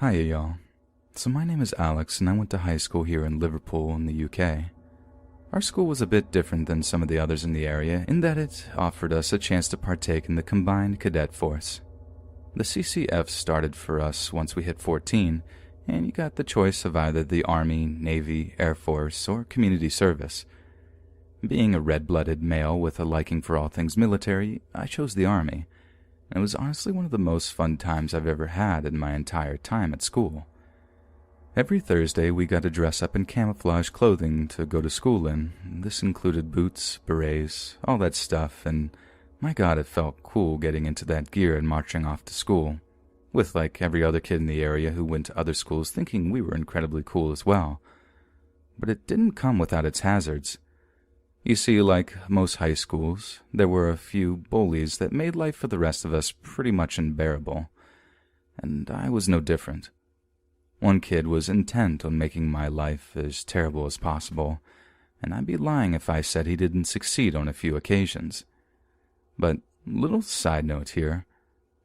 Hiya, y'all. So my name is Alex, and I went to high school here in Liverpool in the UK. Our school was a bit different than some of the others in the area in that it offered us a chance to partake in the combined cadet force. The CCF started for us once we hit 14, and you got the choice of either the Army, Navy, Air Force, or community service. Being a red-blooded male with a liking for all things military, I chose the Army, and it was honestly one of the most fun times I've ever had in my entire time at school. Every Thursday, we got to dress up in camouflage clothing to go to school in. This included boots, berets, all that stuff, and my God, it felt cool getting into that gear and marching off to school, with like every other kid in the area who went to other schools thinking we were incredibly cool as well. But it didn't come without its hazards. You see, like most high schools, there were a few bullies that made life for the rest of us pretty much unbearable, and I was no different. One kid was intent on making my life as terrible as possible, and I'd be lying if I said he didn't succeed on a few occasions. But, little side note here,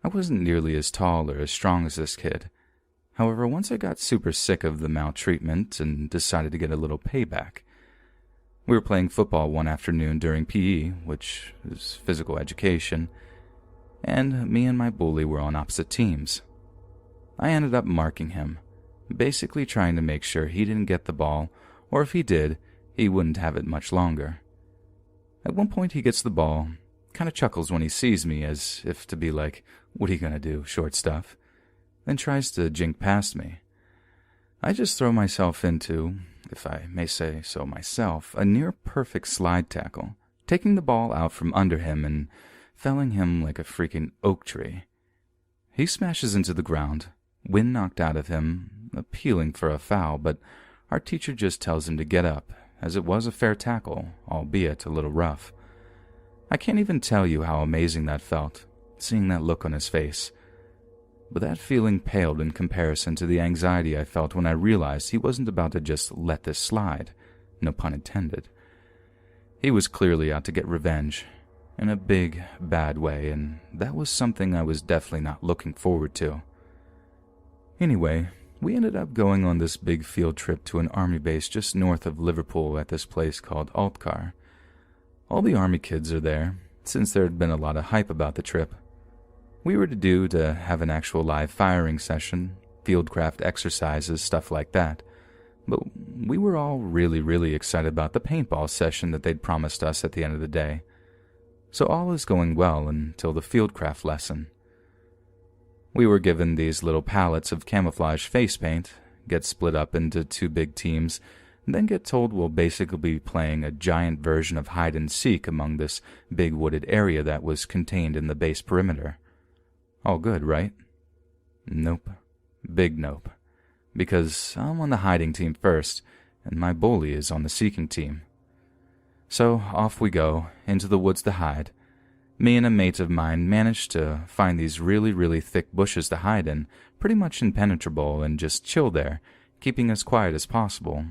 I wasn't nearly as tall or as strong as this kid. However, once I got super sick of the maltreatment and decided to get a little payback. We were playing football one afternoon during PE, which is physical education, and me and my bully were on opposite teams. I ended up marking him, basically trying to make sure he didn't get the ball, or if he did, he wouldn't have it much longer. At one point he gets the ball, kind of chuckles when he sees me as if to be like, "What are you gonna do, short stuff?" Then tries to jink past me. I just throw myself into, if I may say so myself, a near-perfect slide tackle, taking the ball out from under him and felling him like a freaking oak tree. He smashes into the ground, wind knocked out of him, appealing for a foul, but our teacher just tells him to get up, as it was a fair tackle, albeit a little rough. I can't even tell you how amazing that felt, seeing that look on his face. But that feeling paled in comparison to the anxiety I felt when I realized he wasn't about to just let this slide, no pun intended. He was clearly out to get revenge, in a big, bad way, and that was something I was definitely not looking forward to. Anyway, we ended up going on this big field trip to an army base just north of Liverpool at this place called Altcar. All the army kids are there, since there had been a lot of hype about the trip. We were to have an actual live firing session, fieldcraft exercises, stuff like that. But we were all really excited about the paintball session that they'd promised us at the end of the day. So all is going well until the fieldcraft lesson. We were given these little pallets of camouflage face paint, get split up into two big teams, and then get told we'll basically be playing a giant version of hide and seek among this big wooded area that was contained in the base perimeter. All good, right? Nope. Big nope. Because I'm on the hiding team first, and my bully is on the seeking team. So off we go, into the woods to hide. Me and a mate of mine managed to find these really thick bushes to hide in, pretty much impenetrable, and just chill there, keeping as quiet as possible,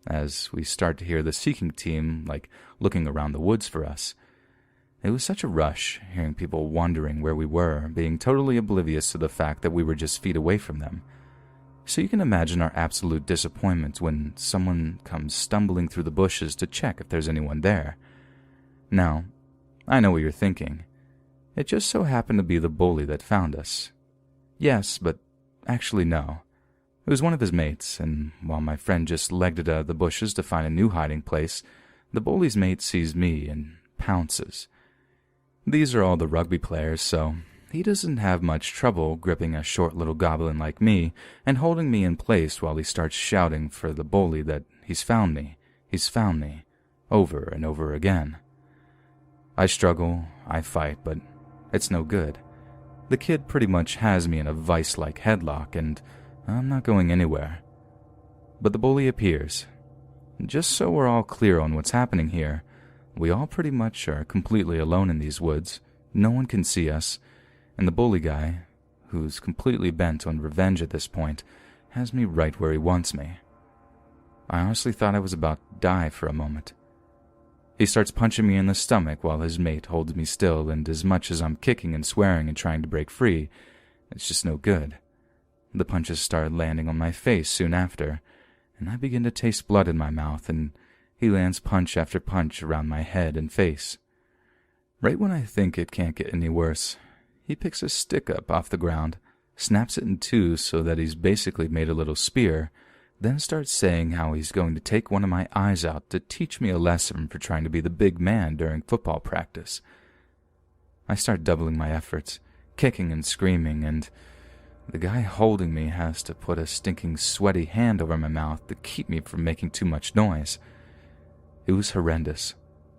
as we start to hear the seeking team, looking around the woods for us. It was such a rush, hearing people wondering where we were, being totally oblivious to the fact that we were just feet away from them. So you can imagine our absolute disappointment when someone comes stumbling through the bushes to check if there's anyone there. Now, I know what you're thinking. It just so happened to be the bully that found us. Yes, but actually no. It was one of his mates, and while my friend just legged it out of the bushes to find a new hiding place, the bully's mate sees me and pounces. These are all the rugby players, so he doesn't have much trouble gripping a short little goblin like me and holding me in place while he starts shouting for the bully that he's found me, over and over again. I struggle, I fight, but it's no good. The kid pretty much has me in a vice-like headlock, and I'm not going anywhere. But the bully appears. Just so we're all clear on what's happening here, we all pretty much are completely alone in these woods. No one can see us, and the bully guy, who's completely bent on revenge at this point, has me right where he wants me. I honestly thought I was about to die for a moment. He starts punching me in the stomach while his mate holds me still, and as much as I'm kicking and swearing and trying to break free, it's just no good. The punches start landing on my face soon after, and I begin to taste blood in my mouth, and he lands punch after punch around my head and face. Right when I think it can't get any worse, he picks a stick up off the ground, snaps it in two so that he's basically made a little spear, then starts saying how he's going to take one of my eyes out to teach me a lesson for trying to be the big man during football practice. I start doubling my efforts, kicking and screaming, and the guy holding me has to put a stinking sweaty hand over my mouth to keep me from making too much noise. It was horrendous,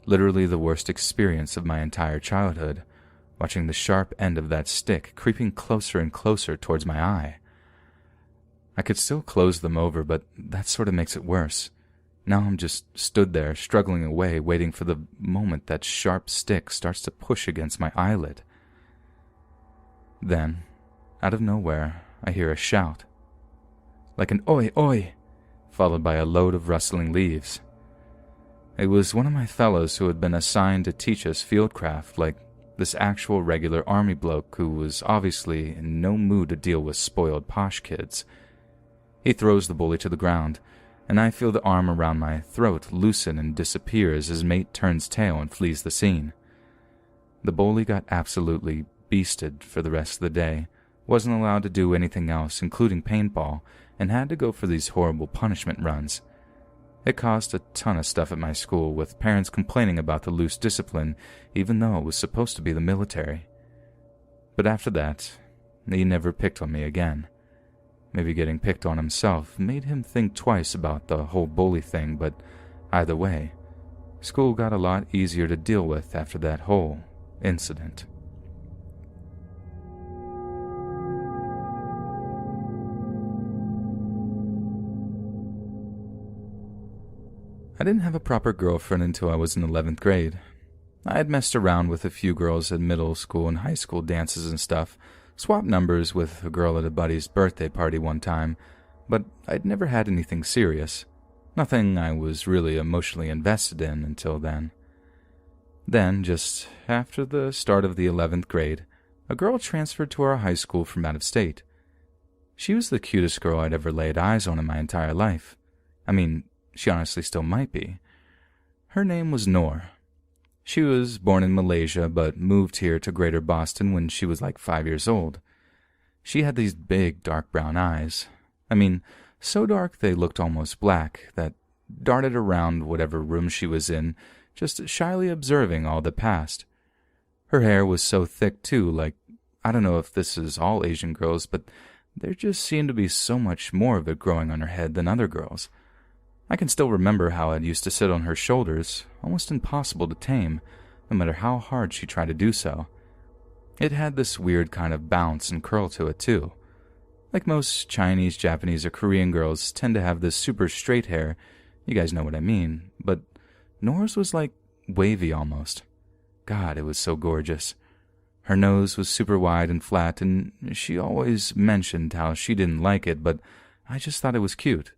literally the worst experience of my entire childhood, watching the sharp end of that stick creeping closer and closer towards my eye. I could still close them over, but that sort of makes it worse. Now I'm just stood there, struggling away, waiting for the moment that sharp stick starts to push against my eyelid. Then, out of nowhere, I hear a shout. Like an "Oi, oi!" followed by a load of rustling leaves. It was one of my fellows who had been assigned to teach us fieldcraft, like this actual regular army bloke who was obviously in no mood to deal with spoiled posh kids. He throws the bully to the ground, and I feel the arm around my throat loosen and disappear as his mate turns tail and flees the scene. The bully got absolutely beasted for the rest of the day, wasn't allowed to do anything else, including paintball, and had to go for these horrible punishment runs. It caused a ton of stuff at my school, with parents complaining about the loose discipline, even though it was supposed to be the military. But after that, he never picked on me again. Maybe getting picked on himself made him think twice about the whole bully thing, but either way, school got a lot easier to deal with after that whole incident. I didn't have a proper girlfriend until I was in 11th grade. I had messed around with a few girls at middle school and high school dances and stuff, swapped numbers with a girl at a buddy's birthday party one time, but I'd never had anything serious. Nothing I was really emotionally invested in until then. Then, just after the start of the 11th grade, a girl transferred to our high school from out of state. She was the cutest girl I'd ever laid eyes on in my entire life. I mean, she honestly still might be. Her name was Noor. She was born in Malaysia, but moved here to Greater Boston when she was like 5 years old. She had these big, dark brown eyes. I mean, so dark they looked almost black, that darted around whatever room she was in, just shyly observing all that passed. Her hair was so thick, too, like, I don't know if this is all Asian girls, but there just seemed to be so much more of it growing on her head than other girls. I can still remember how it used to sit on her shoulders, almost impossible to tame, no matter how hard she tried to do so. It had this weird kind of bounce and curl to it, too. Like most Chinese, Japanese, or Korean girls tend to have this super straight hair, you guys know what I mean, but Nora's was like wavy almost. God, it was so gorgeous. Her nose was super wide and flat, and she always mentioned how she didn't like it, but I just thought it was cute.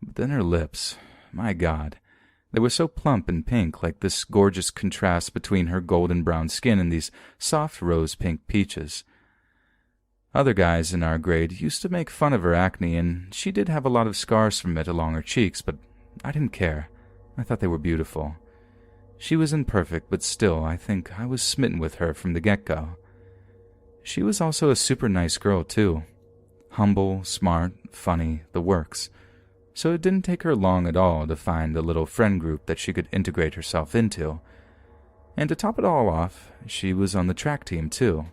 But then her lips, my God, they were so plump and pink, like this gorgeous contrast between her golden brown skin and these soft rose-pink peaches. Other guys in our grade used to make fun of her acne, and she did have a lot of scars from it along her cheeks, but I didn't care. I thought they were beautiful. She was imperfect, but still, I think I was smitten with her from the get-go. She was also a super nice girl, too. Humble, smart, funny, the works. So it didn't take her long at all to find a little friend group that she could integrate herself into. And to top it all off, she was on the track team too.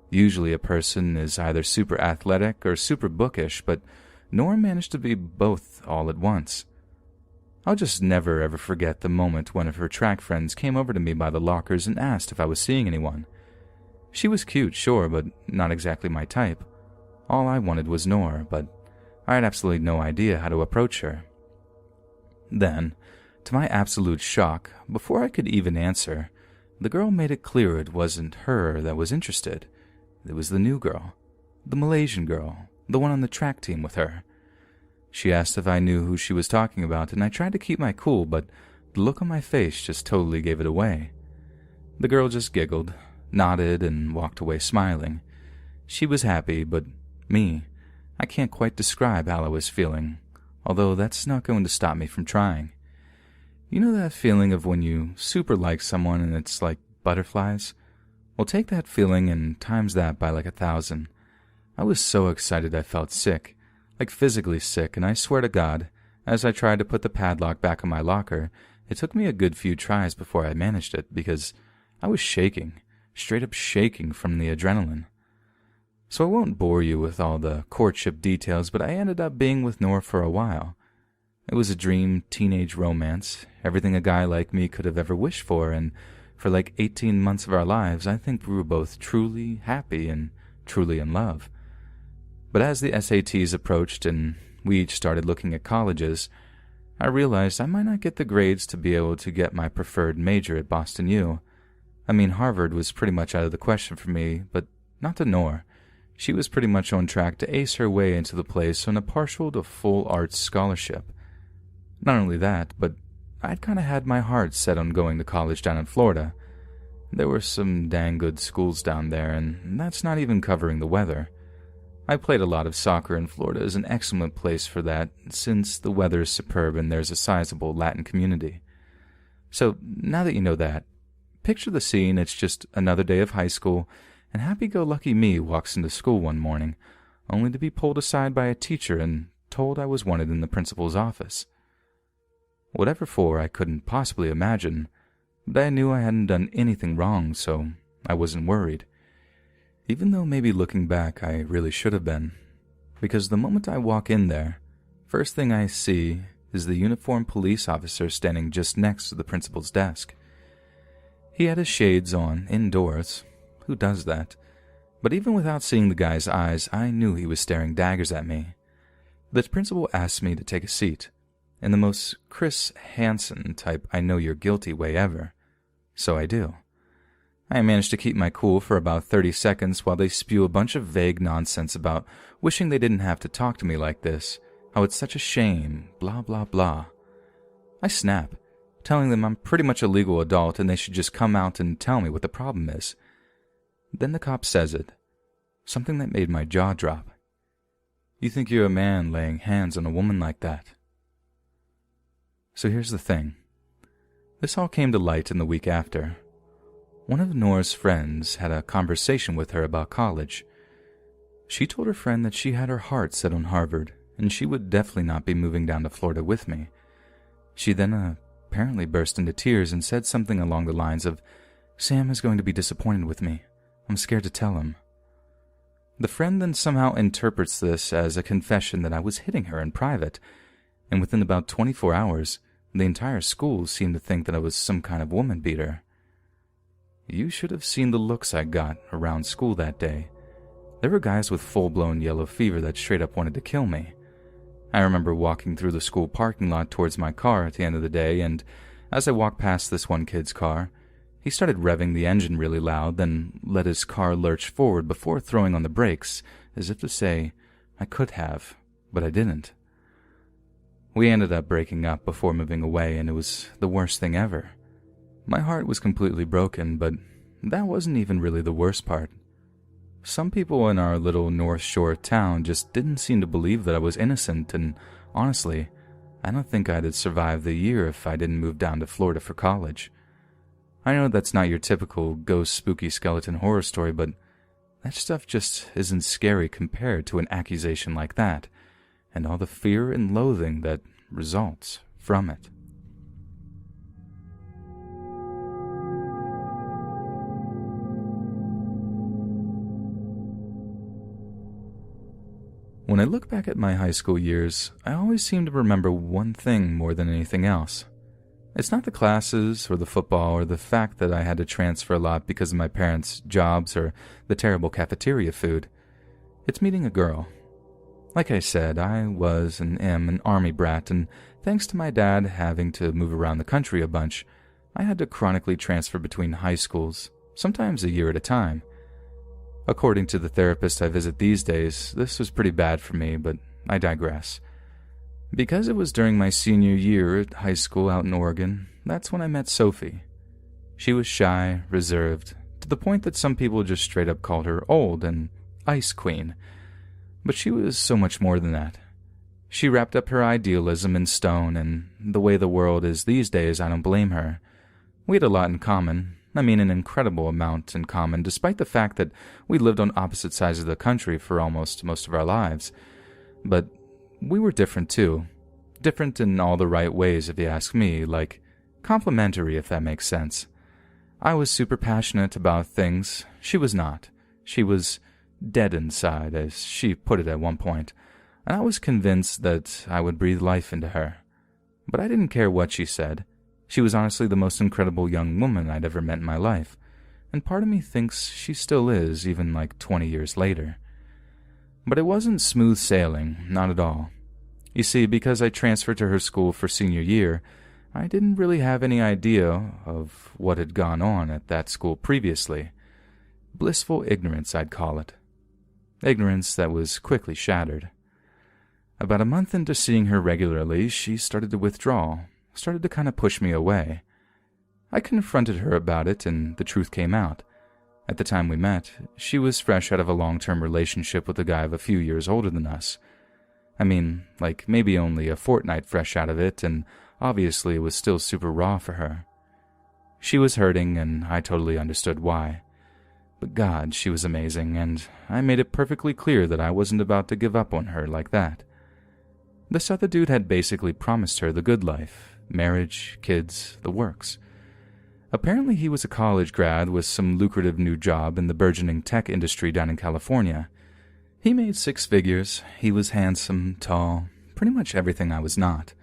Usually a person is either super athletic or super bookish, but Nora managed to be both all at once. I'll just never ever forget the moment one of her track friends came over to me by the lockers and asked if I was seeing anyone. She was cute, sure, but not exactly my type. All I wanted was Nora, but I had absolutely no idea how to approach her. Then, to my absolute shock, before I could even answer, the girl made it clear it wasn't her that was interested. It was the new girl, the Malaysian girl, the one on the track team with her. She asked if I knew who she was talking about, and I tried to keep my cool, but the look on my face just totally gave it away. The girl just giggled, nodded, and walked away smiling. She was happy, but me, I can't quite describe how I was feeling, although that's not going to stop me from trying. You know that feeling of when you super like someone and it's like butterflies? Well, take that feeling and times that by like 1,000. I was so excited I felt sick, like physically sick, and I swear to God, as I tried to put the padlock back on my locker, it took me a good few tries before I managed it because I was shaking, straight up shaking from the adrenaline. So I won't bore you with all the courtship details, but I ended up being with Nora for a while. It was a dream teenage romance, everything a guy like me could have ever wished for, and for like 18 months of our lives, I think we were both truly happy and truly in love. But as the SATs approached and we each started looking at colleges, I realized I might not get the grades to be able to get my preferred major at Boston U. I mean, Harvard was pretty much out of the question for me, but not to Nora. She was pretty much on track to ace her way into the place on a partial to full arts scholarship. Not only that, but I'd kind of had my heart set on going to college down in Florida. There were some dang good schools down there, and that's not even covering the weather. I played a lot of soccer, and Florida is an excellent place for that, since the weather is superb and there's a sizable Latin community. So, now that you know that, picture the scene. It's just another day of high school, and happy-go-lucky me walks into school one morning, only to be pulled aside by a teacher and told I was wanted in the principal's office. Whatever for, I couldn't possibly imagine, but I knew I hadn't done anything wrong, so I wasn't worried. Even though maybe looking back I really should have been, because the moment I walk in there, first thing I see is the uniformed police officer standing just next to the principal's desk. He had his shades on, indoors. Who does that? But even without seeing the guy's eyes, I knew he was staring daggers at me. The principal asked me to take a seat, in the most Chris Hansen type I know you're guilty way ever. So I do. I managed to keep my cool for about 30 seconds while they spew a bunch of vague nonsense about wishing they didn't have to talk to me like this, how it's such a shame, blah blah blah. I snap, telling them I'm pretty much a legal adult and they should just come out and tell me what the problem is. Then the cop says it, something that made my jaw drop. You think you're a man laying hands on a woman like that? So here's the thing. This all came to light in the week after. One of Nora's friends had a conversation with her about college. She told her friend that she had her heart set on Harvard, and she would definitely not be moving down to Florida with me. She then apparently burst into tears and said something along the lines of, "Sam is going to be disappointed with me. I'm scared to tell him." The friend then somehow interprets this as a confession that I was hitting her in private, and within about 24 hours, the entire school seemed to think that I was some kind of woman beater. You should have seen the looks I got around school that day. There were guys with full-blown yellow fever that straight up wanted to kill me. I remember walking through the school parking lot towards my car at the end of the day, and as I walked past this one kid's car, he started revving the engine really loud, then let his car lurch forward before throwing on the brakes, as if to say, I could have, but I didn't. We ended up breaking up before moving away, and it was the worst thing ever. My heart was completely broken, but that wasn't even really the worst part. Some people in our little North Shore town just didn't seem to believe that I was innocent, and honestly, I don't think I'd have survived the year if I didn't move down to Florida for college. I know that's not your typical ghost spooky skeleton horror story, but that stuff just isn't scary compared to an accusation like that, and all the fear and loathing that results from it. When I look back at my high school years, I always seem to remember one thing more than anything else. It's not the classes or the football or the fact that I had to transfer a lot because of my parents' jobs or the terrible cafeteria food. It's meeting a girl. Like I said, I was and am an army brat, and thanks to my dad having to move around the country a bunch, I had to chronically transfer between high schools, sometimes a year at a time. According to the therapist I visit these days, this was pretty bad for me, but I digress. Because it was during my senior year at high school out in Oregon, that's when I met Sophie. She was shy, reserved, to the point that some people just straight up called her old and Ice Queen. But she was so much more than that. She wrapped up her idealism in stone, and the way the world is these days, I don't blame her. We had a lot in common. I mean, an incredible amount in common, despite the fact that we lived on opposite sides of the country for almost most of our lives. But we were different too. Different in all the right ways, if you ask me, like complementary, if that makes sense. I was super passionate about things. She was not. She was dead inside, as she put it at one point, and I was convinced that I would breathe life into her. But I didn't care what she said. She was honestly the most incredible young woman I'd ever met in my life, and part of me thinks she still is, even like 20 years later. But it wasn't smooth sailing, not at all. You see, because I transferred to her school for senior year, I didn't really have any idea of what had gone on at that school previously. Blissful ignorance, I'd call it. Ignorance that was quickly shattered. About a month into seeing her regularly, she started to withdraw, started to kind of push me away. I confronted her about it, and the truth came out. At the time we met, she was fresh out of a long-term relationship with a guy of a few years older than us. I mean, like maybe only a fortnight fresh out of it, and obviously it was still super raw for her. She was hurting, and I totally understood why. But God, she was amazing, and I made it perfectly clear that I wasn't about to give up on her like that. This other dude had basically promised her the good life, marriage, kids, the works. Apparently he was a college grad with some lucrative new job in the burgeoning tech industry down in California. He made 6 figures, he was handsome, tall, pretty much everything I was not.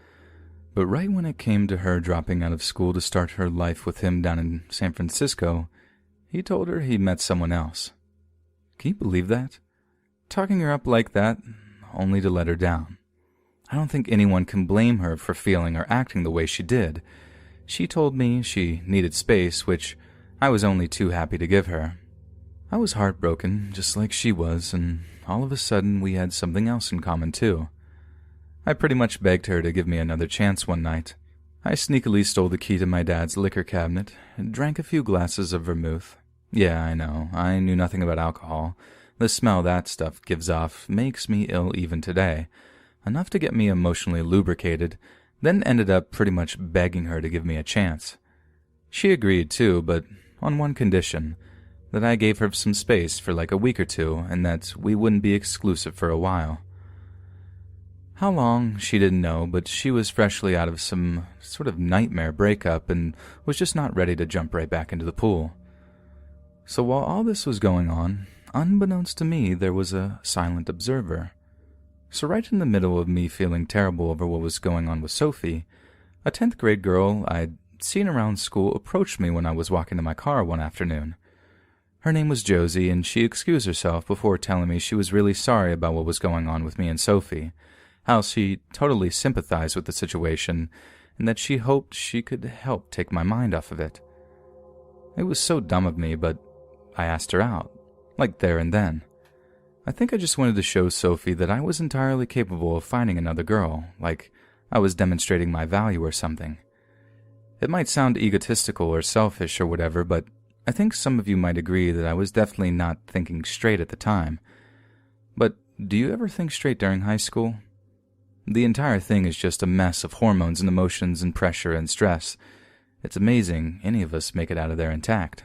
But right when it came to her dropping out of school to start her life with him down in San Francisco, he told her he met someone else. Can you believe that? Talking her up like that, only to let her down. I don't think anyone can blame her for feeling or acting the way she did. She told me she needed space, which I was only too happy to give her. I was heartbroken, just like she was, and all of a sudden we had something else in common too. I pretty much begged her to give me another chance one night. I sneakily stole the key to my dad's liquor cabinet and drank a few glasses of vermouth. Yeah, I know, I knew nothing about alcohol. The smell that stuff gives off makes me ill even today. Enough to get me emotionally lubricated, then ended up pretty much begging her to give me a chance. She agreed too, but on one condition, that I gave her some space for like a week or two, and that we wouldn't be exclusive for a while. How long, she didn't know, but she was freshly out of some sort of nightmare breakup and was just not ready to jump right back into the pool. So while all this was going on, unbeknownst to me, there was a silent observer. So right in the middle of me feeling terrible over what was going on with Sophie, a 10th grade girl I'd seen around school approached me when I was walking to my car one afternoon. Her name was Josie, and she excused herself before telling me she was really sorry about what was going on with me and Sophie, how she totally sympathized with the situation, and that she hoped she could help take my mind off of it. It was so dumb of me, but I asked her out, like there and then. I think I just wanted to show Sophie that I was entirely capable of finding another girl, like I was demonstrating my value or something. It might sound egotistical or selfish or whatever, but I think some of you might agree that I was definitely not thinking straight at the time. But do you ever think straight during high school? The entire thing is just a mess of hormones and emotions and pressure and stress. It's amazing any of us make it out of there intact.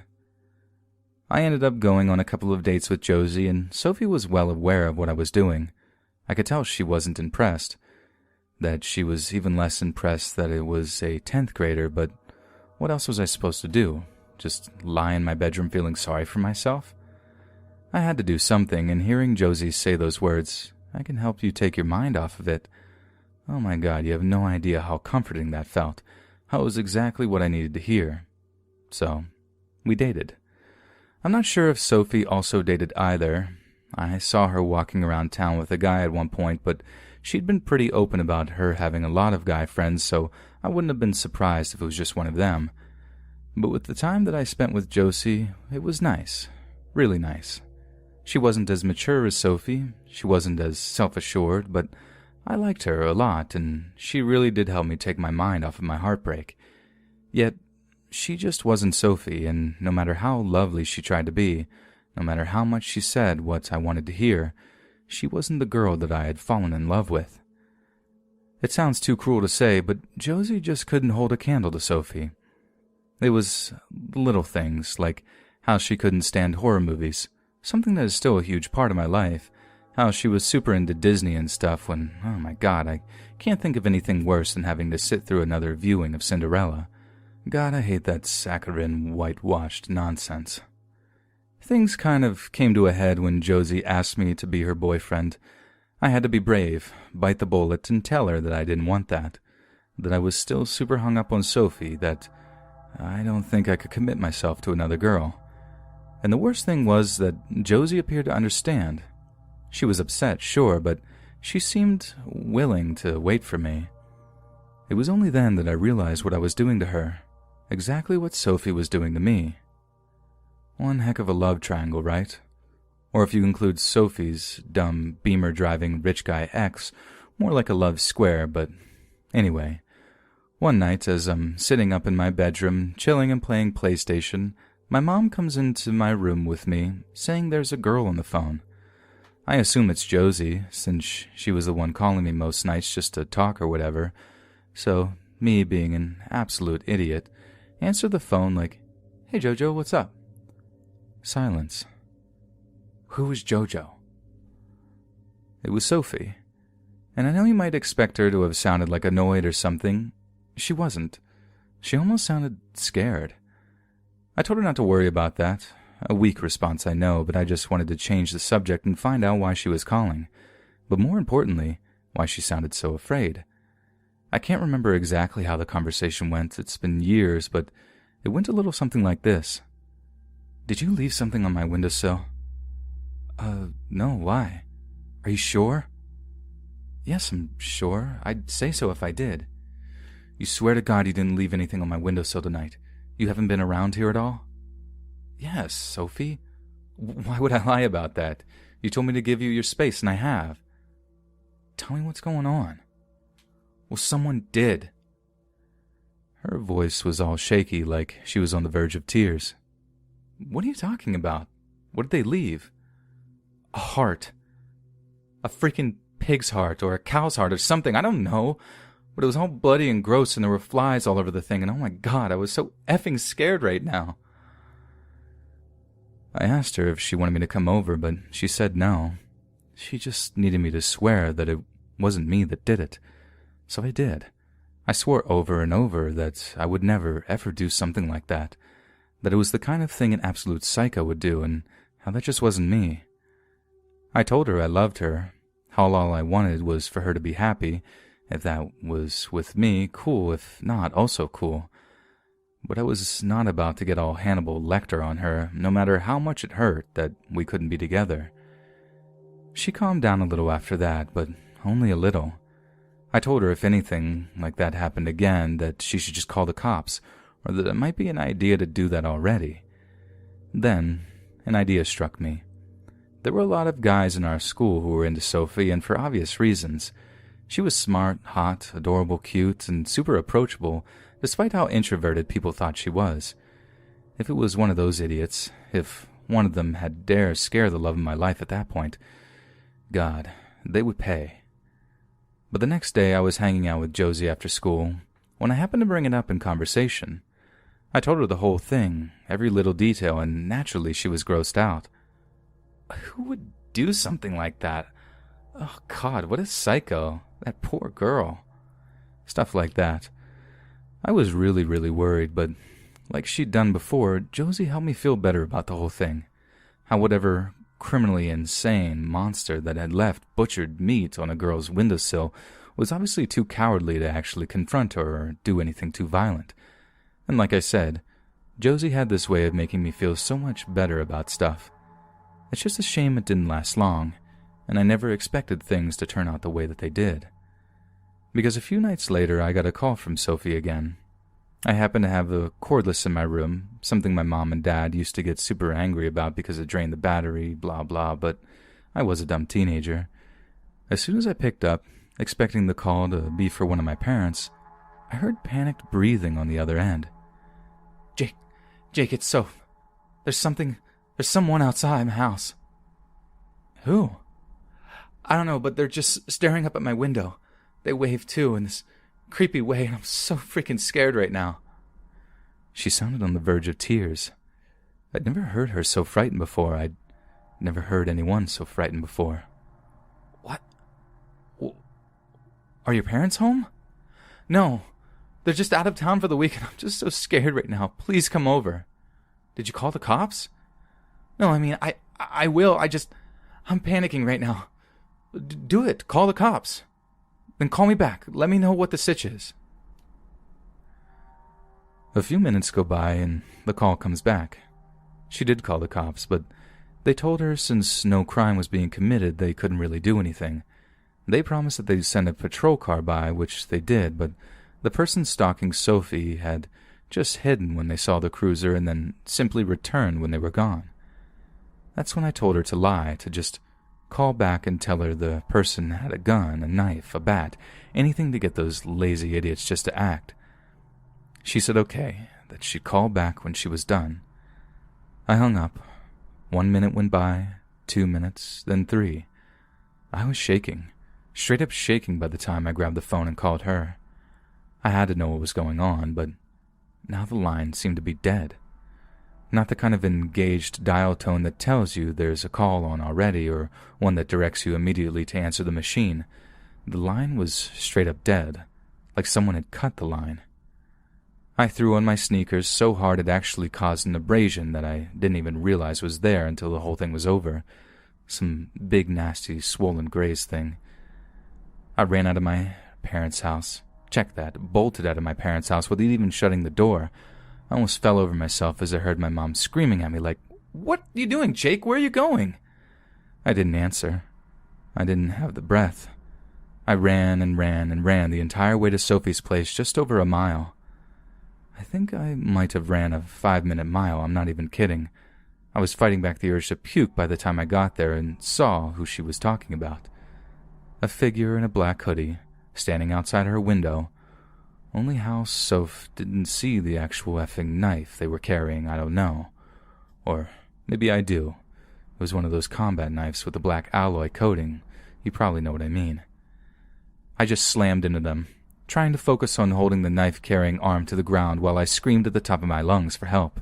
I ended up going on a couple of dates with Josie, and Sophie was well aware of what I was doing. I could tell she wasn't impressed. That she was even less impressed that it was a 10th grader, but what else was I supposed to do? Just lie in my bedroom feeling sorry for myself? I had to do something, and hearing Josie say those words, "I can help you take your mind off of it." Oh my God, you have no idea how comforting that felt. How it was exactly what I needed to hear. So, we dated. I'm not sure if Sophie also dated either. I saw her walking around town with a guy at one point, but she'd been pretty open about her having a lot of guy friends, so I wouldn't have been surprised if it was just one of them. But with the time that I spent with Josie, it was nice. Really nice. She wasn't as mature as Sophie, she wasn't as self-assured, but I liked her a lot, and she really did help me take my mind off of my heartbreak. Yet, she just wasn't Sophie, and no matter how lovely she tried to be, no matter how much she said what I wanted to hear, she wasn't the girl that I had fallen in love with. It sounds too cruel to say, but Josie just couldn't hold a candle to Sophie. It was little things, like how she couldn't stand horror movies, something that is still a huge part of my life, how she was super into Disney and stuff when, oh my god, I can't think of anything worse than having to sit through another viewing of Cinderella. God, I hate that saccharine, whitewashed nonsense. Things kind of came to a head when Josie asked me to be her boyfriend. I had to be brave, bite the bullet, and tell her that I didn't want that I was still super hung up on Sophie, that I don't think I could commit myself to another girl. And the worst thing was that Josie appeared to understand. She was upset, sure, but she seemed willing to wait for me. It was only then that I realized what I was doing to her, exactly what Sophie was doing to me. One heck of a love triangle, right? Or if you include Sophie's dumb, Beamer-driving rich guy ex, more like a love square, but anyway. One night, as I'm sitting up in my bedroom, chilling and playing PlayStation, my mom comes into my room with me, saying there's a girl on the phone. I assume it's Josie, since she was the one calling me most nights just to talk or whatever. So, me being an absolute idiot, answer the phone like, "Hey Jojo, what's up?" Silence. Who was Jojo? It was Sophie. And I know you might expect her to have sounded like annoyed or something. She wasn't. She almost sounded scared. I told her not to worry about that. A weak response, I know, but I just wanted to change the subject and find out why she was calling. But more importantly, why she sounded so afraid. I can't remember exactly how the conversation went. It's been years, but it went a little something like this. "Did you leave something on my windowsill?" No, why? Are you sure?" "Yes, I'm sure. I'd say so if I did." "You swear to God you didn't leave anything on my windowsill tonight? You haven't been around here at all?" "Yes, Sophie. Why would I lie about that? You told me to give you your space, and I have." "Tell me what's going on." "Well, someone did." Her voice was all shaky, like she was on the verge of tears. "What are you talking about? What did they leave?" "A heart. A freaking pig's heart, or a cow's heart, or something. I don't know. But it was all bloody and gross, and there were flies all over the thing, and oh my god, I was so effing scared right now." I asked her if she wanted me to come over, but she said no. She just needed me to swear that it wasn't me that did it. So I did. I swore over and over that I would never, ever do something like that. That it was the kind of thing an absolute psycho would do, and how that just wasn't me. I told her I loved her, how all I wanted was for her to be happy. If that was with me, cool. If not, also cool. But I was not about to get all Hannibal Lecter on her, no matter how much it hurt that we couldn't be together. She calmed down a little after that, but only a little. I told her if anything like that happened again, that she should just call the cops, or that it might be an idea to do that already. Then, an idea struck me. There were a lot of guys in our school who were into Sophie, and for obvious reasons. She was smart, hot, adorable, cute, and super approachable, despite how introverted people thought she was. If it was one of those idiots, if one of them had dared scare the love of my life at that point, God, they would pay. But the next day I was hanging out with Josie after school, when I happened to bring it up in conversation. I told her the whole thing, every little detail, and naturally she was grossed out. Who would do something like that? Oh God, what a psycho. That poor girl. Stuff like that. I was really worried, but like she'd done before, Josie helped me feel better about the whole thing. How whatever criminally insane monster that had left butchered meat on a girl's windowsill was obviously too cowardly to actually confront her or do anything too violent. And like I said, Josie had this way of making me feel so much better about stuff. It's just a shame it didn't last long, and I never expected things to turn out the way that they did. Because a few nights later, I got a call from Sophie again. I happened to have a cordless in my room, something my mom and dad used to get super angry about because it drained the battery, blah blah, but I was a dumb teenager. As soon as I picked up, expecting the call to be for one of my parents, I heard panicked breathing on the other end. Jake, it's Soph. There's someone outside my house." "Who?" I don't know, but they're just staring up at my window. They wave too in this creepy way, and I'm so freaking scared right now." She sounded on the verge of tears. I'd never heard her so frightened before. I'd never heard anyone so frightened before. "What? Are your parents home?" "No, they're just out of town for the weekend. I'm just so scared right now. Please come over." "Did you call the cops?" "No, I mean, I will. I'm panicking right now." Do it. Call the cops. Then call me back. Let me know what the sitch is." A few minutes go by and the call comes back. She did call the cops, but they told her since no crime was being committed, they couldn't really do anything. They promised that they'd send a patrol car by, which they did, but the person stalking Sophie had just hidden when they saw the cruiser and then simply returned when they were gone. That's when I told her to lie, to just call back and tell her the person had a gun, a knife, a bat, anything to get those lazy idiots just to act. She said okay, that she'd call back when she was done. I hung up. 1 minute went by, 2 minutes, then 3. I was shaking, straight up shaking by the time I grabbed the phone and called her. I had to know what was going on, but now the line seemed to be dead. Not the kind of engaged dial tone that tells you there's a call on already or one that directs you immediately to answer the machine. The line was straight up dead, like someone had cut the line. I threw on my sneakers so hard it actually caused an abrasion that I didn't even realize was there until the whole thing was over. Some big, nasty, swollen graze thing. I ran out of my parents' house. Check that, bolted out of my parents' house without even shutting the door. I almost fell over myself as I heard my mom screaming at me like, "What are you doing, Jake? Where are you going?" I didn't answer. I didn't have the breath. I ran and ran and ran the entire way to Sophie's place, just over a mile. I think I might have ran a 5-minute mile, I'm not even kidding. I was fighting back the urge to puke by the time I got there and saw who she was talking about. A figure in a black hoodie, standing outside her window. Only how Soph didn't see the actual effing knife they were carrying, I don't know. Or maybe I do. It was one of those combat knives with a black alloy coating. You probably know what I mean. I just slammed into them, trying to focus on holding the knife-carrying arm to the ground while I screamed at the top of my lungs for help.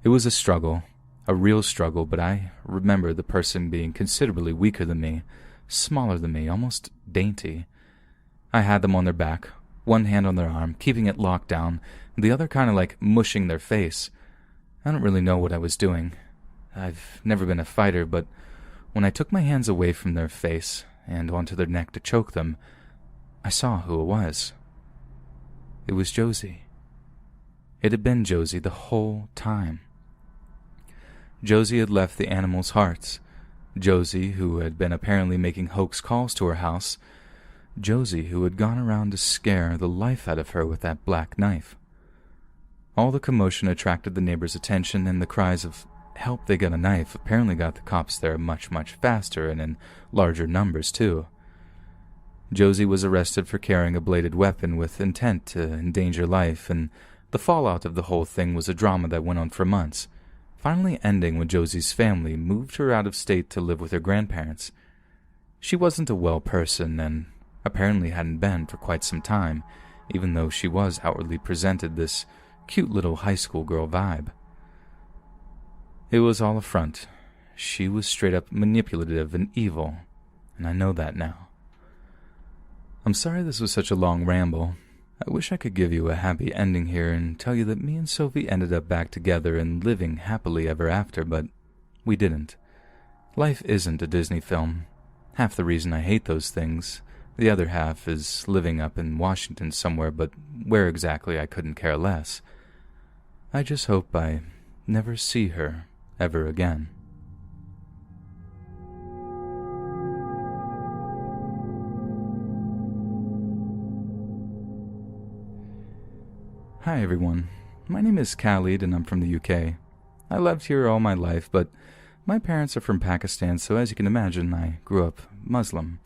It was a struggle, a real struggle, but I remember the person being considerably weaker than me, smaller than me, almost dainty. I had them on their back, one hand on their arm, keeping it locked down, the other kind of like mushing their face. I don't really know what I was doing. I've never been a fighter, but when I took my hands away from their face and onto their neck to choke them, I saw who it was. It was Josie. It had been Josie the whole time. Josie had left the animals' hearts. Josie, who had been apparently making hoax calls to her house. Josie, who had gone around to scare the life out of her with that black knife. All the commotion attracted the neighbors' attention, and the cries of "help, they got a knife" apparently got the cops there much, much faster and in larger numbers, too. Josie was arrested for carrying a bladed weapon with intent to endanger life, and the fallout of the whole thing was a drama that went on for months, finally ending when Josie's family moved her out of state to live with her grandparents. She wasn't a well person, and apparently hadn't been for quite some time, even though she was outwardly presented this cute little high school girl vibe. It was all a front. She was straight up manipulative and evil, and I know that now. I'm sorry this was such a long ramble. I wish I could give you a happy ending here and tell you that me and Sophie ended up back together and living happily ever after, but we didn't. Life isn't a Disney film. Half the reason I hate those things, the other half is living up in Washington somewhere, but where exactly I couldn't care less. I just hope I never see her ever again. Hi everyone, my name is Khalid and I'm from the UK. I lived here all my life, but my parents are from Pakistan, so as you can imagine, I grew up Muslim.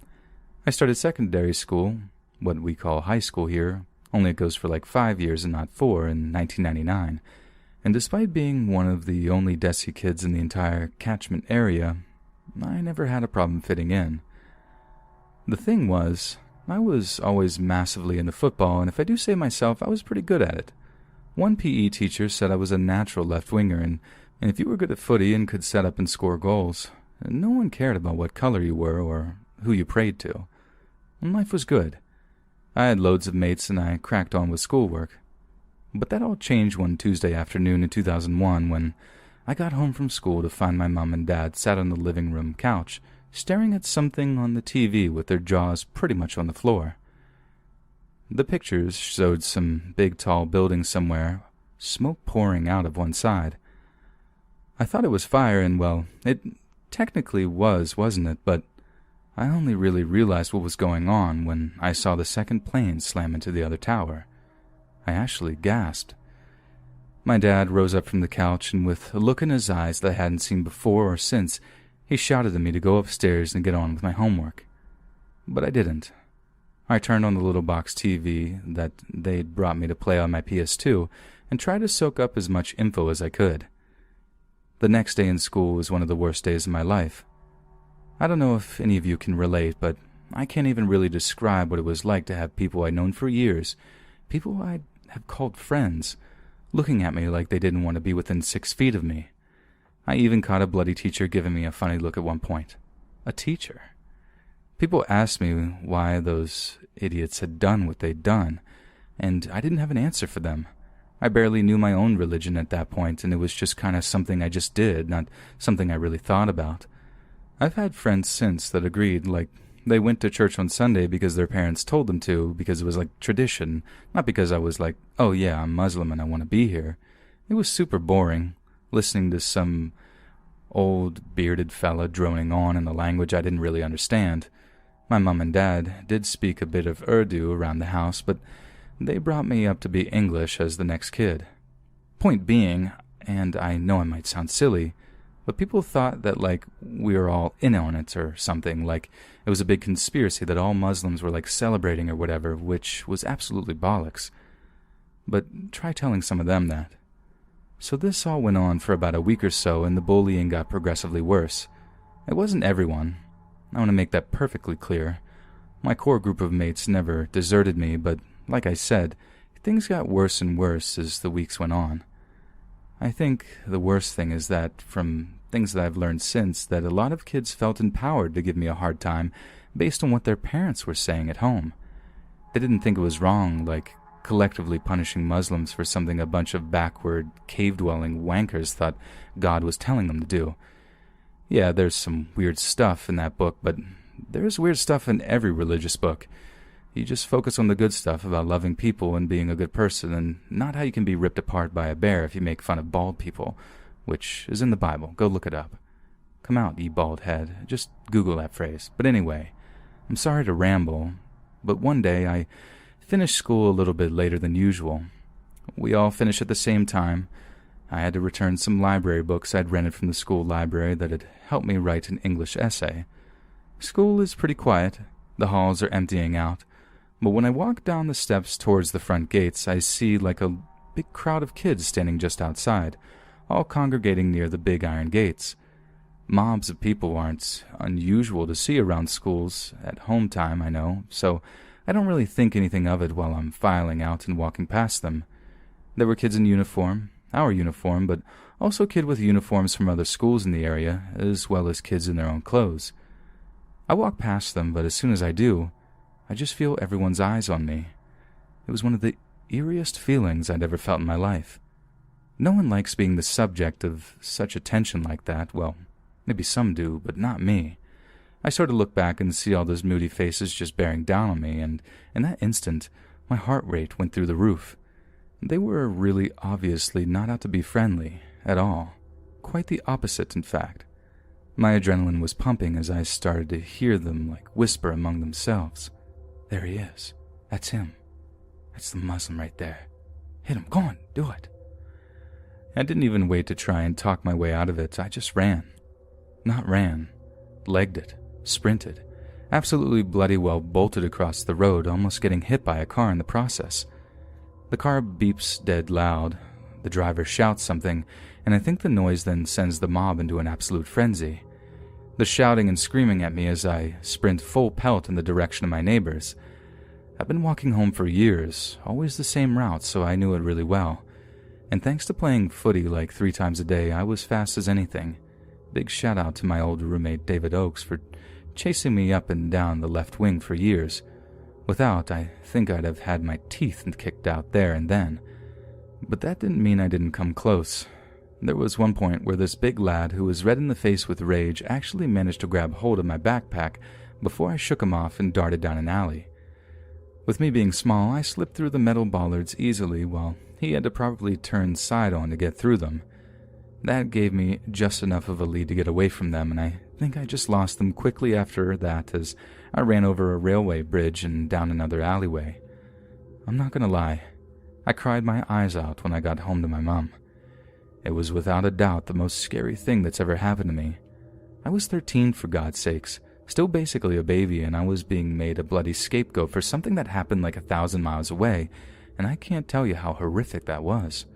I started secondary school, what we call high school here, only it goes for like 5 years and not 4, in 1999. And despite being one of the only Desi kids in the entire catchment area, I never had a problem fitting in. The thing was, I was always massively into football, and if I do say myself, I was pretty good at it. One PE teacher said I was a natural left-winger, and if you were good at footy and could set up and score goals, no one cared about what color you were or who you prayed to. And life was good. I had loads of mates and I cracked on with schoolwork. But that all changed one Tuesday afternoon in 2001 when I got home from school to find my mom and dad sat on the living room couch, staring at something on the TV with their jaws pretty much on the floor. The pictures showed some big tall building somewhere, smoke pouring out of one side. I thought it was fire, and well, it technically was, wasn't it? But I only really realized what was going on when I saw the second plane slam into the other tower. I actually gasped. My dad rose up from the couch, and with a look in his eyes that I hadn't seen before or since, he shouted at me to go upstairs and get on with my homework. But I didn't. I turned on the little box TV that they'd brought me to play on my PS2 and tried to soak up as much info as I could. The next day in school was one of the worst days of my life. I don't know if any of you can relate, but I can't even really describe what it was like to have people I'd known for years, people I'd have called friends, looking at me like they didn't want to be within 6 feet of me. I even caught a bloody teacher giving me a funny look at one point. A teacher. People asked me why those idiots had done what they'd done, and I didn't have an answer for them. I barely knew my own religion at that point, and it was just kind of something I just did, not something I really thought about. I've had friends since that agreed, like they went to church on Sunday because their parents told them to, because it was like tradition, not because I was like, oh yeah, I'm Muslim and I want to be here. It was super boring, listening to some old bearded fella droning on in a language I didn't really understand. My mom and dad did speak a bit of Urdu around the house, but they brought me up to be English as the next kid. Point being, and I know I might sound silly, but people thought that like we were all in on it or something, like it was a big conspiracy that all Muslims were like celebrating or whatever, which was absolutely bollocks. But try telling some of them that. So this all went on for about a week or so, and the bullying got progressively worse. It wasn't everyone. I want to make that perfectly clear. My core group of mates never deserted me, but like I said, things got worse and worse as the weeks went on. I think the worst thing is that, from things that I've learned since, that a lot of kids felt empowered to give me a hard time based on what their parents were saying at home. They didn't think it was wrong, like collectively punishing Muslims for something a bunch of backward, cave-dwelling wankers thought God was telling them to do. Yeah, there's some weird stuff in that book, but there's weird stuff in every religious book. You just focus on the good stuff about loving people and being a good person, and not how you can be ripped apart by a bear if you make fun of bald people, which is in the Bible. Go look it up. Come out, ye bald head. Just Google that phrase. But anyway, I'm sorry to ramble, but one day I finished school a little bit later than usual. We all finished at the same time. I had to return some library books I'd rented from the school library that had helped me write an English essay. School is pretty quiet. The halls are emptying out. But when I walk down the steps towards the front gates, I see like a big crowd of kids standing just outside, all congregating near the big iron gates. Mobs of people aren't unusual to see around schools at home time, I know, so I don't really think anything of it while I'm filing out and walking past them. There were kids in uniform, our uniform, but also kids with uniforms from other schools in the area, as well as kids in their own clothes. I walk past them, but as soon as I do, I just feel everyone's eyes on me. It was one of the eeriest feelings I'd ever felt in my life. No one likes being the subject of such attention like that. Well, maybe some do, but not me. I sort of look back and see all those moody faces just bearing down on me, and in that instant, my heart rate went through the roof. They were really obviously not out to be friendly at all. Quite the opposite, in fact. My adrenaline was pumping as I started to hear them like whisper among themselves. There he is. That's him. That's the Muslim right there. Hit him. Go on. Do it. I didn't even wait to try and talk my way out of it. I just ran. Not ran. Legged it. Sprinted. Absolutely bloody well bolted across the road, almost getting hit by a car in the process. The car beeps dead loud. The driver shouts something, and I think the noise then sends the mob into an absolute frenzy. the shouting and screaming at me as I sprint full pelt in the direction of my neighbors. I've been walking home for years, always the same route, so I knew it really well. And thanks to playing footy like 3 times a day, I was fast as anything. Big shout out to my old roommate David Oakes for chasing me up and down the left wing for years. Without, I think I'd have had my teeth kicked out there and then. But that didn't mean I didn't come close. There was one point where this big lad who was red in the face with rage actually managed to grab hold of my backpack before I shook him off and darted down an alley. With me being small, I slipped through the metal bollards easily while he had to probably turn side on to get through them. That gave me just enough of a lead to get away from them, and I think I just lost them quickly after that as I ran over a railway bridge and down another alleyway. I'm not gonna lie, I cried my eyes out when I got home to my mom. It was without a doubt the most scary thing that's ever happened to me. I was 13 for God's sakes, still basically a baby, and I was being made a bloody scapegoat for something that happened like 1,000 miles away, and I can't tell you how horrific that was.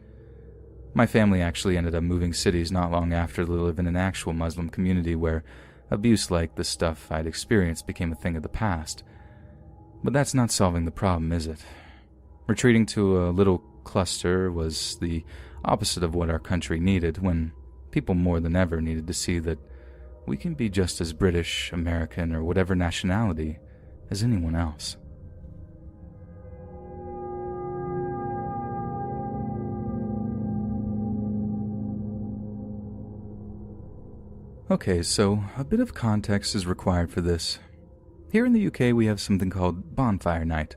My family actually ended up moving cities not long after to live in an actual Muslim community where abuse like the stuff I'd experienced became a thing of the past. But that's not solving the problem, is it? Retreating to a little cluster was the opposite of what our country needed, when people more than ever needed to see that we can be just as British, American, or whatever nationality as anyone else. Okay, so a bit of context is required for this. Here in the UK, we have something called Bonfire Night.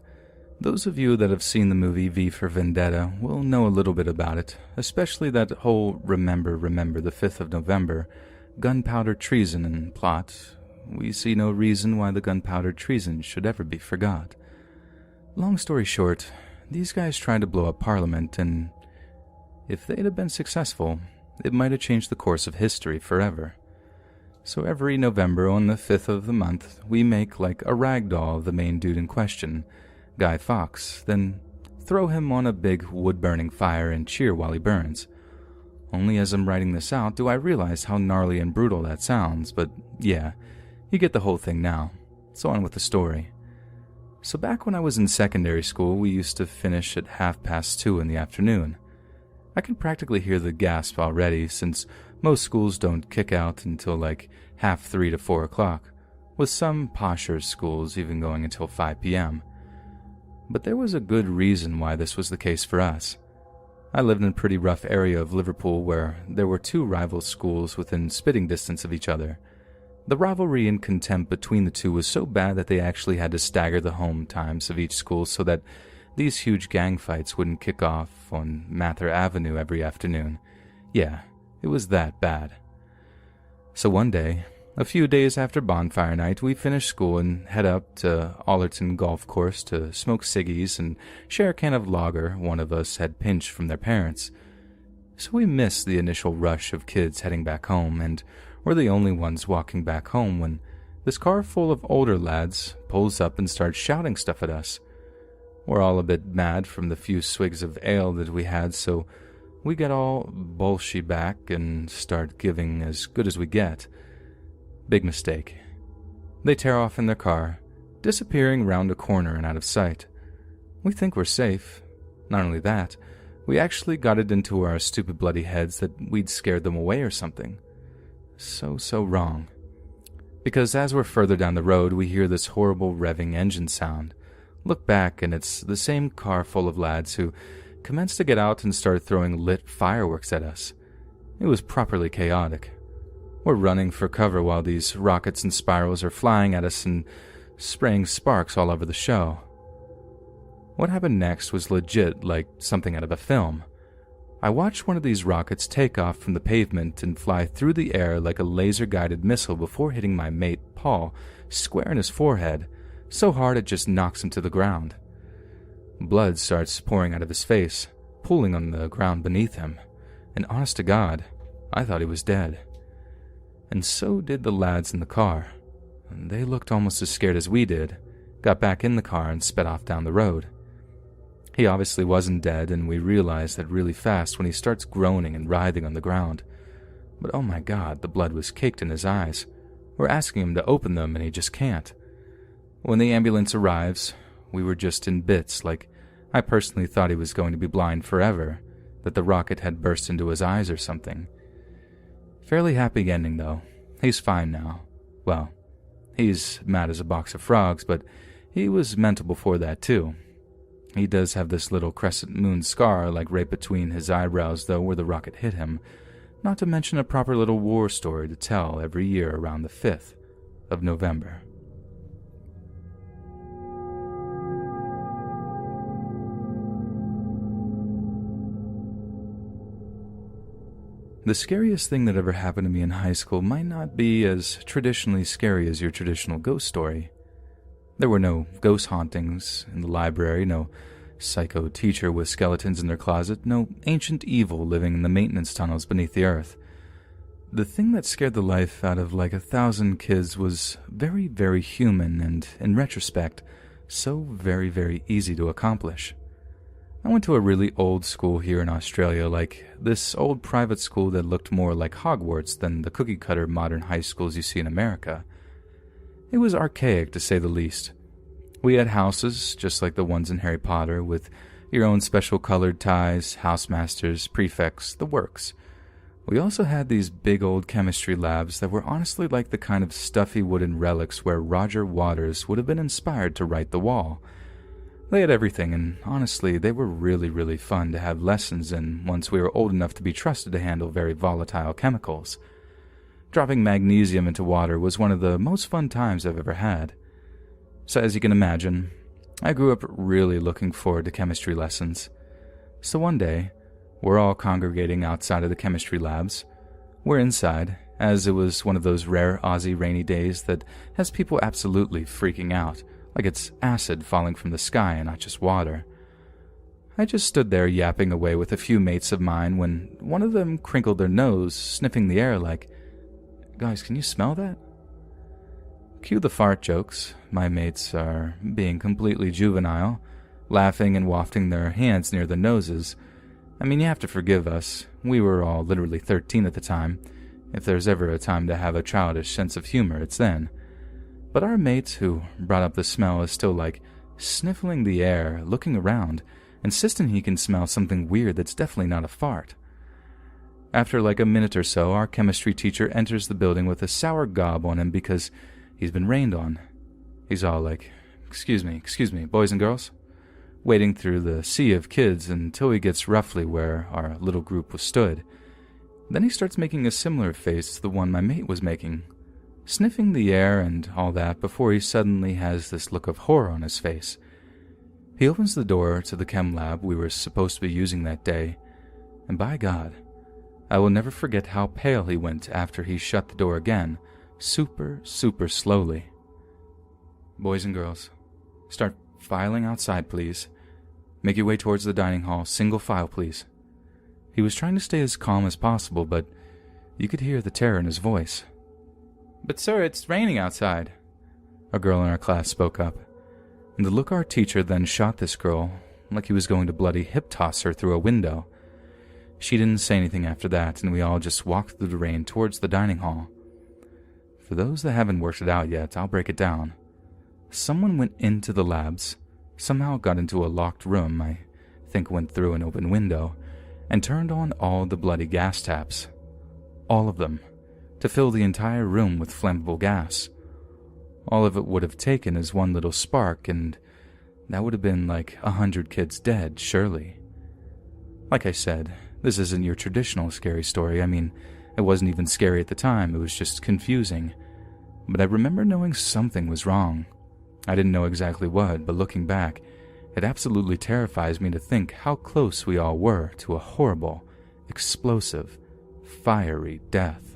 Those of you that have seen the movie V for Vendetta will know a little bit about it, especially that whole remember the 5th of November, gunpowder treason and plot. We see no reason why the gunpowder treason should ever be forgot. Long story short, these guys tried to blow up Parliament, and if they'd have been successful, it might have changed the course of history forever. So every November on the 5th of the month, we make like a rag doll of the main dude in question, Guy Fawkes, then throw him on a big wood-burning fire and cheer while he burns. Only as I'm writing this out do I realize how gnarly and brutal that sounds, but yeah, you get the whole thing now. So on with the story. So back when I was in secondary school, we used to finish at 2:30 in the afternoon. I can practically hear the gasp already, since most schools don't kick out until like 3:30 to 4 o'clock, with some posher schools even going until 5 p.m. But there was a good reason why this was the case for us. I lived in a pretty rough area of Liverpool where there were 2 rival schools within spitting distance of each other. The rivalry and contempt between the two was so bad that they actually had to stagger the home times of each school so that these huge gang fights wouldn't kick off on Mather Avenue every afternoon. Yeah, it was that bad. So one day, a few days after Bonfire Night, we finished school and head up to Allerton Golf Course to smoke ciggies and share a can of lager one of us had pinched from their parents. So we missed the initial rush of kids heading back home, and we're the only ones walking back home when this car full of older lads pulls up and starts shouting stuff at us. We're all a bit mad from the few swigs of ale that we had, so we get all bolshy back and start giving as good as we get. Big mistake. They tear off in their car, disappearing round a corner and out of sight. We think we're safe. Not only that, we actually got it into our stupid bloody heads that we'd scared them away or something. So wrong. Because as we're further down the road, we hear this horrible revving engine sound. Look back, and it's the same car full of lads who commenced to get out and start throwing lit fireworks at us. It was properly chaotic. We're running for cover while these rockets and spirals are flying at us and spraying sparks all over the show. What happened next was legit like something out of a film. I watched one of these rockets take off from the pavement and fly through the air like a laser-guided missile before hitting my mate, Paul, square in his forehead, so hard it just knocks him to the ground. Blood starts pouring out of his face, pooling on the ground beneath him, and honest to God, I thought he was dead. And so did the lads in the car. They looked almost as scared as we did, got back in the car and sped off down the road. He obviously wasn't dead, and we realized that really fast when he starts groaning and writhing on the ground. But oh my God, the blood was caked in his eyes. We're asking him to open them and he just can't. When the ambulance arrives, we were just in bits, like I personally thought he was going to be blind forever, that the rocket had burst into his eyes or something. Fairly happy ending though. He's fine now. Well, he's mad as a box of frogs, but he was mental before that too. He does have this little crescent moon scar like right between his eyebrows though where the rocket hit him, not to mention a proper little war story to tell every year around the 5th of November. The scariest thing that ever happened to me in high school might not be as traditionally scary as your traditional ghost story. There were no ghost hauntings in the library, no psycho teacher with skeletons in their closet, no ancient evil living in the maintenance tunnels beneath the earth. The thing that scared the life out of like 1,000 kids was very, very human and, in retrospect, so very, very easy to accomplish. I went to a really old school here in Australia, like this old private school that looked more like Hogwarts than the cookie-cutter modern high schools you see in America. It was archaic, to say the least. We had houses, just like the ones in Harry Potter, with your own special colored ties, housemasters, prefects, the works. We also had these big old chemistry labs that were honestly like the kind of stuffy wooden relics where Roger Waters would have been inspired to write The Wall. They had everything, and honestly, they were really, really fun to have lessons in once we were old enough to be trusted to handle very volatile chemicals. Dropping magnesium into water was one of the most fun times I've ever had. So as you can imagine, I grew up really looking forward to chemistry lessons. So one day, we're all congregating outside of the chemistry labs. We're inside, as it was one of those rare Aussie rainy days that has people absolutely freaking out, like it's acid falling from the sky and not just water. I just stood there yapping away with a few mates of mine when one of them crinkled their nose, sniffing the air like, "Guys, can you smell that?" Cue the fart jokes. My mates are being completely juvenile, laughing and wafting their hands near the noses. I mean, you have to forgive us. We were all literally 13 at the time. If there's ever a time to have a childish sense of humor, it's then. But our mate who brought up the smell is still like sniffling the air, looking around, insisting he can smell something weird that's definitely not a fart. After like a minute or so, our chemistry teacher enters the building with a sour gob on him because he's been rained on. He's all like, excuse me, boys and girls," wading through the sea of kids until he gets roughly where our little group was stood. Then he starts making a similar face to the one my mate was making, sniffing the air and all that before he suddenly has this look of horror on his face. He opens the door to the chem lab we were supposed to be using that day, and by God, I will never forget how pale he went after he shut the door again, super, super slowly. "Boys and girls, start filing outside, please. Make your way towards the dining hall, single file, please." He was trying to stay as calm as possible, but you could hear the terror in his voice. "But sir, it's raining outside," a girl in our class spoke up, and the look our teacher then shot this girl like he was going to bloody hip-toss her through a window. She didn't say anything after that, and we all just walked through the rain towards the dining hall. For those that haven't worked it out yet, I'll break it down. Someone went into the labs, somehow got into a locked room, I think went through an open window, and turned on all the bloody gas taps. All of them, to fill the entire room with flammable gas. All of it would have taken is one little spark, and that would have been like 100 kids dead, surely. Like I said, this isn't your traditional scary story. I mean, it wasn't even scary at the time, it was just confusing. But I remember knowing something was wrong. I didn't know exactly what, but looking back, it absolutely terrifies me to think how close we all were to a horrible, explosive, fiery death.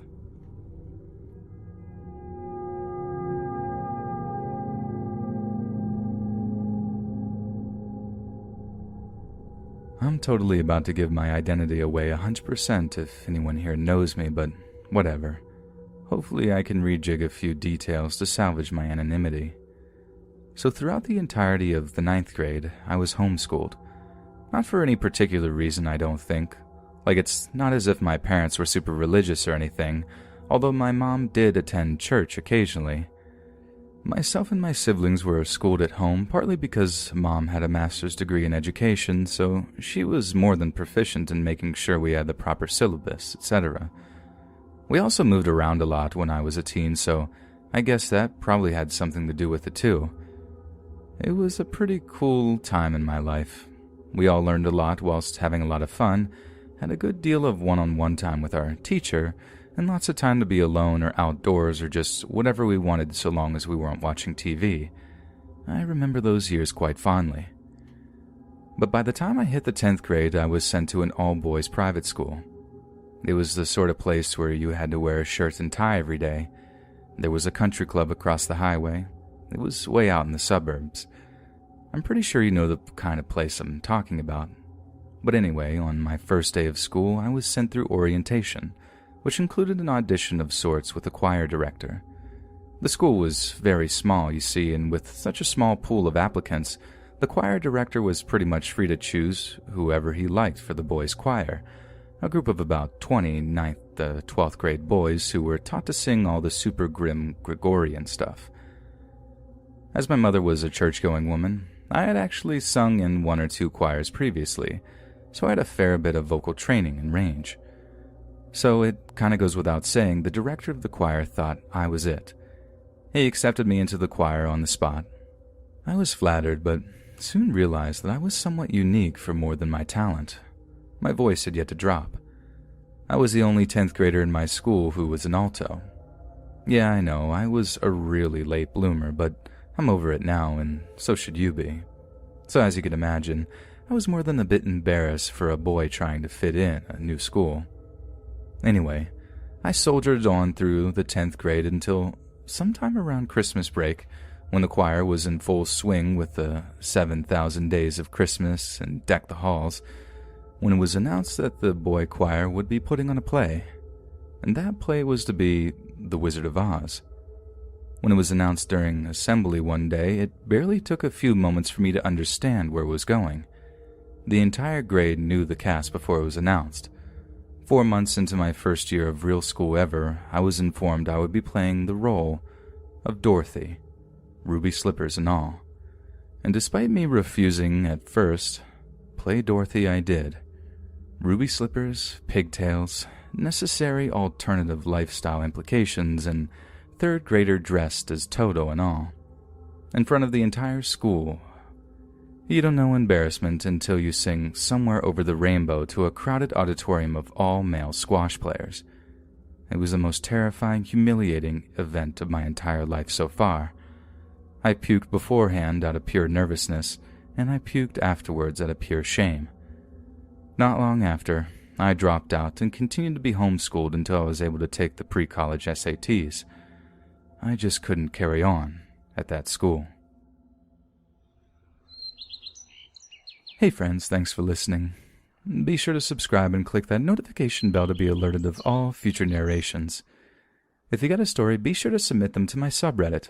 I'm totally about to give my identity away 100% if anyone here knows me, but whatever. Hopefully I can rejig a few details to salvage my anonymity. So throughout the entirety of the 9th grade, I was homeschooled. Not for any particular reason, I don't think. Like, it's not as if my parents were super religious or anything, although my mom did attend church occasionally. Myself and my siblings were schooled at home partly because Mom had a master's degree in education, so she was more than proficient in making sure we had the proper syllabus, etc. We also moved around a lot when I was a teen, so I guess that probably had something to do with it too. It was a pretty cool time in my life. We all learned a lot whilst having a lot of fun, had a good deal of one-on-one time with our teacher, and lots of time to be alone or outdoors or just whatever we wanted so long as we weren't watching TV. I remember those years quite fondly. But by the time I hit the 10th grade, I was sent to an all-boys private school. It was the sort of place where you had to wear a shirt and tie every day. There was a country club across the highway. It was way out in the suburbs. I'm pretty sure you know the kind of place I'm talking about. But anyway, on my first day of school, I was sent through orientation, which included an audition of sorts with a choir director. The school was very small, you see, and with such a small pool of applicants, the choir director was pretty much free to choose whoever he liked for the boys' choir, a group of about 20 9th to 12th grade boys who were taught to sing all the super grim Gregorian stuff. As my mother was a church-going woman, I had actually sung in 1 or 2 choirs previously, so I had a fair bit of vocal training and range. So it kind of goes without saying, the director of the choir thought I was it. He accepted me into the choir on the spot. I was flattered, but soon realized that I was somewhat unique for more than my talent. My voice had yet to drop. I was the only 10th grader in my school who was an alto. Yeah, I know, I was a really late bloomer, but I'm over it now, and so should you be. So as you can imagine, I was more than a bit embarrassed for a boy trying to fit in a new school. Anyway, I soldiered on through the 10th grade until sometime around Christmas break, when the choir was in full swing with the 7,000 Days of Christmas and Deck the Halls, when it was announced that the boy choir would be putting on a play, and that play was to be The Wizard of Oz. When it was announced during assembly one day, it barely took a few moments for me to understand where it was going. The entire grade knew the cast before it was announced. 4 months into my first year of real school ever, I was informed I would be playing the role of Dorothy, ruby slippers and all. And despite me refusing at first, play Dorothy I did. Ruby slippers, pigtails, necessary alternative lifestyle implications, and third grader dressed as Toto and all. In front of the entire school. You don't know embarrassment until you sing Somewhere Over the Rainbow to a crowded auditorium of all male squash players. It was the most terrifying, humiliating event of my entire life so far. I puked beforehand out of pure nervousness, and I puked afterwards out of pure shame. Not long after, I dropped out and continued to be homeschooled until I was able to take the pre-college SATs. I just couldn't carry on at that school. Hey friends, thanks for listening. Be sure to subscribe and click that notification bell to be alerted of all future narrations. If you got a story, be sure to submit them to my subreddit,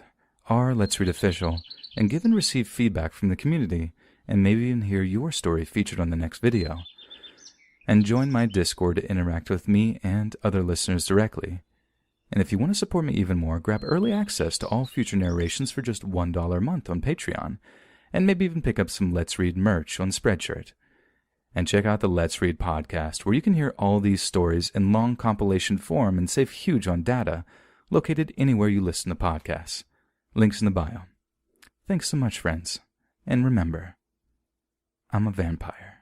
r/Let's Read Official, and give and receive feedback from the community, and maybe even hear your story featured on the next video. And join my Discord to interact with me and other listeners directly. And if you want to support me even more, grab early access to all future narrations for just $1 a month on Patreon, and maybe even pick up some Let's Read merch on Spreadshirt. And check out the Let's Read podcast, where you can hear all these stories in long compilation form and save huge on data, located anywhere you listen to podcasts. Links in the bio. Thanks so much, friends. And remember, I'm a vampire.